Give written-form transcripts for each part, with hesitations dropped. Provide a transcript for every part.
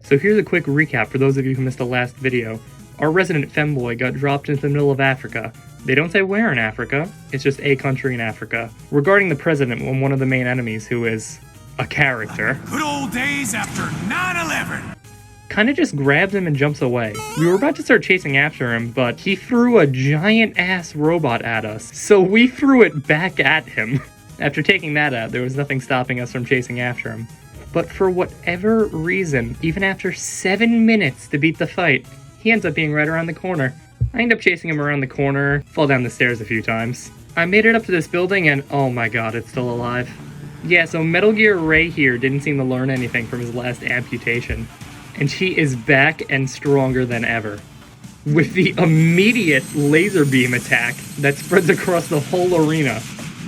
So here's a quick recap for those of you who missed the last video. Our resident femboy got dropped into the middle of Africa. They don't say where in Africa, it's just a country in Africa. Regarding the president and one of the main enemies, who is a character. Good old days after 9/11. Kinda just grabs him and jumps away. We were about to start chasing after him, but he threw a giant-ass robot at us, so we threw it back at him. After taking that out, there was nothing stopping us from chasing after him. But for whatever reason, even after 7 minutes to beat the fight, he ends up being right around the corner. I end up chasing him around the corner, fall down the stairs a few times. I made it up to this building and oh my god, it's still alive. Yeah, so Metal Gear Ray here didn't seem to learn anything from his last amputation. And he is back and stronger than ever. With the immediate laser beam attack that spreads across the whole arena.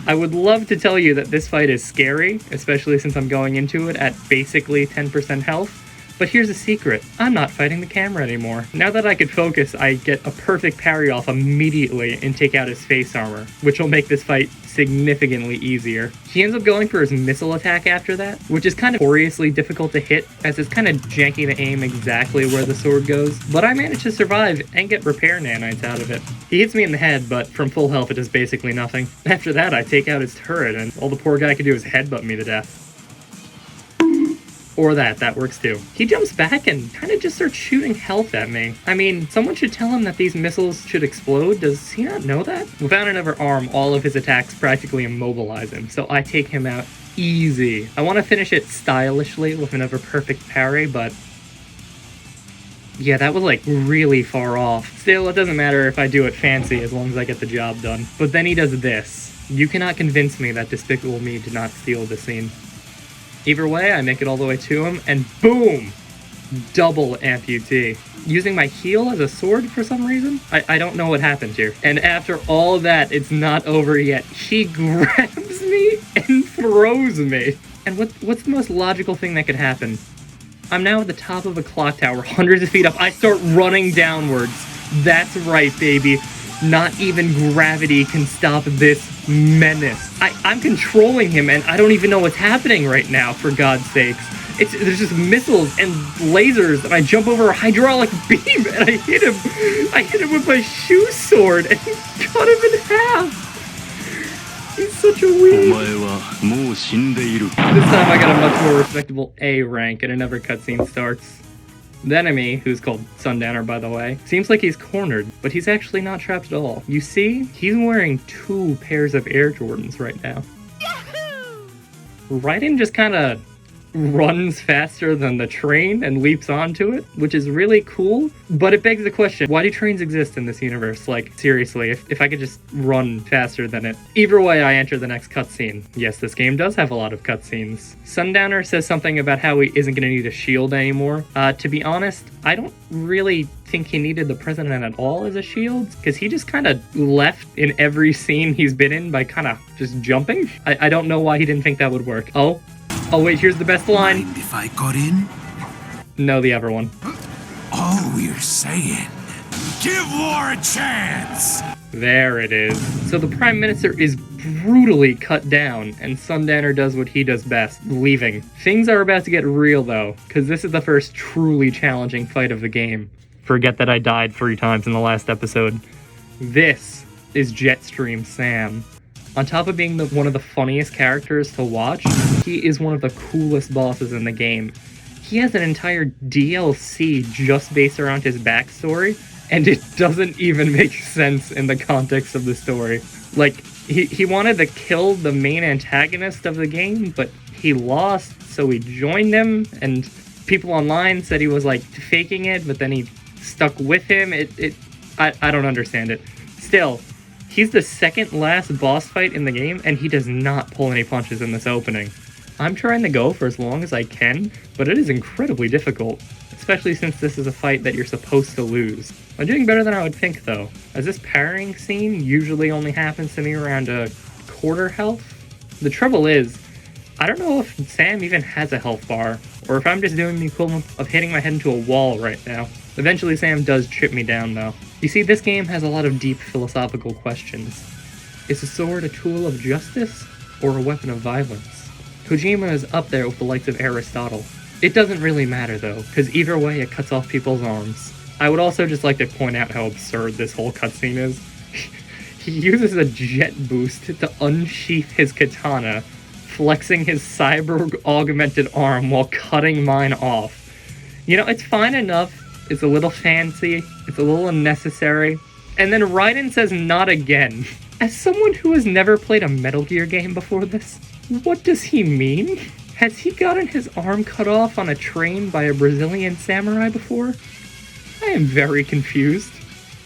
I would love to tell you that this fight is scary, especially since I'm going into it at basically 10% health. But here's a secret, I'm not fighting the camera anymore. Now that I could focus, I get a perfect parry off immediately and take out his face armor, which will make this fight significantly easier. He ends up going for his missile attack after that, which is kind of notoriously difficult to hit, as it's kind of janky to aim exactly where the sword goes, but I managed to survive and get repair nanites out of it. He hits me in the head, but from full health it does basically nothing. After that, I take out his turret, and all the poor guy could do is headbutt me to death. Or that works too. He jumps back and kind of just starts shooting health at me. I mean, someone should tell him that these missiles should explode. Does he not know that? Without another arm, all of his attacks practically immobilize him, so I take him out easy. I want to finish it stylishly with another perfect parry, but yeah, that was like really far off. Still, it doesn't matter if I do it fancy as long as I get the job done. But then he does this. You cannot convince me that Despicable Me did not steal the scene. Either way, I make it all the way to him, and boom! Double amputee. Using my heel as a sword for some reason? I don't know what happened here. And after all that, it's not over yet. He grabs me and throws me. And what's the most logical thing that could happen? I'm now at the top of a clock tower, hundreds of feet up. I start running downwards. That's right, baby. Not even gravity can stop this menace. I'm controlling him and I don't even know what's happening right now, for God's sakes. There's just missiles and lasers and I jump over a hydraulic beam and I hit him. I hit him with my shoe sword and cut him in half. He's such a weeb. This time I got a much more respectable A rank and another cutscene starts. The enemy, who's called Sundowner by the way, seems like he's cornered, but he's actually not trapped at all. You see, he's wearing 2 pairs of Air Jordans right now. Yahoo! Raiden just kinda runs faster than the train and leaps onto it, which is really cool, but it begs the question, why do trains exist in this universe? Like, seriously, if I could just run faster than it. Either way, I enter the next cutscene. Yes, this game does have a lot of cutscenes. Sundowner says something about how he isn't gonna need a shield anymore. To be honest, I don't really think he needed the president at all as a shield, because he just kind of left in every scene he's been in by kind of just jumping. I don't know why he didn't think that would work. Oh wait, here's the best line. Mind if I got in? No, the other one. All we're saying, give war a chance! There it is. So the Prime Minister is brutally cut down, and Sundowner does what he does best, leaving. Things are about to get real though, because this is the first truly challenging fight of the game. Forget that I died 3 times in the last episode. This is Jetstream Sam. On top of being one of the funniest characters to watch, he is one of the coolest bosses in the game. He has an entire DLC just based around his backstory, and it doesn't even make sense in the context of the story. Like, he wanted to kill the main antagonist of the game, but he lost, so he joined him, and people online said he was, like, faking it, but then he stuck with him. I don't understand it. Still, he's the second last boss fight in the game, and he does not pull any punches in this opening. I'm trying to go for as long as I can, but it is incredibly difficult, especially since this is a fight that you're supposed to lose. I'm doing better than I would think, though, as this parrying scene usually only happens to me around a quarter health. The trouble is, I don't know if Sam even has a health bar, or if I'm just doing the equivalent of hitting my head into a wall right now. Eventually Sam does trip me down, though. You see, this game has a lot of deep philosophical questions. Is a sword a tool of justice, or a weapon of violence? Kojima is up there with the likes of Aristotle. It doesn't really matter though, because either way it cuts off people's arms. I would also just like to point out how absurd this whole cutscene is. He uses a jet boost to unsheath his katana, flexing his cyber augmented arm while cutting mine off. You know, it's fine enough, it's a little fancy, it's a little unnecessary, and then Raiden says not again. As someone who has never played a Metal Gear game before this, what does he mean? Has he gotten his arm cut off on a train by a Brazilian samurai before? I am very confused.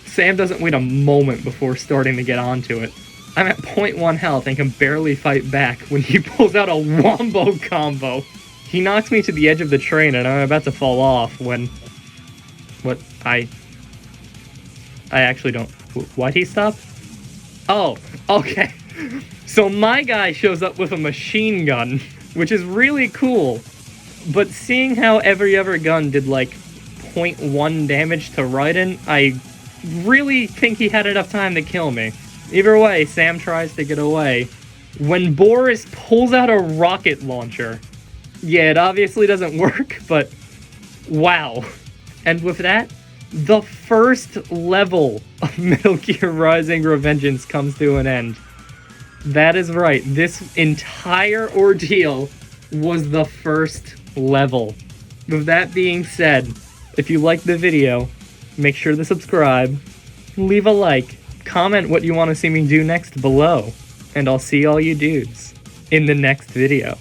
Sam doesn't wait a moment before starting to get onto it. I'm at 0.1 health and can barely fight back when he pulls out a wombo combo. He knocks me to the edge of the train and I'm about to fall off when... What? I actually don't... Why'd he stop? Oh, okay. So my guy shows up with a machine gun, which is really cool. But seeing how every other gun did like 0.1 damage to Raiden, I really think he had enough time to kill me. Either way, Sam tries to get away. When Boris pulls out a rocket launcher, yeah, it obviously doesn't work, but wow. And with that, the first level of Metal Gear Rising: Revengeance comes to an end. That is right, this entire ordeal was the first level. With that being said, if you liked the video, make sure to subscribe, leave a like, comment what you want to see me do next below, and I'll see all you dudes in the next video.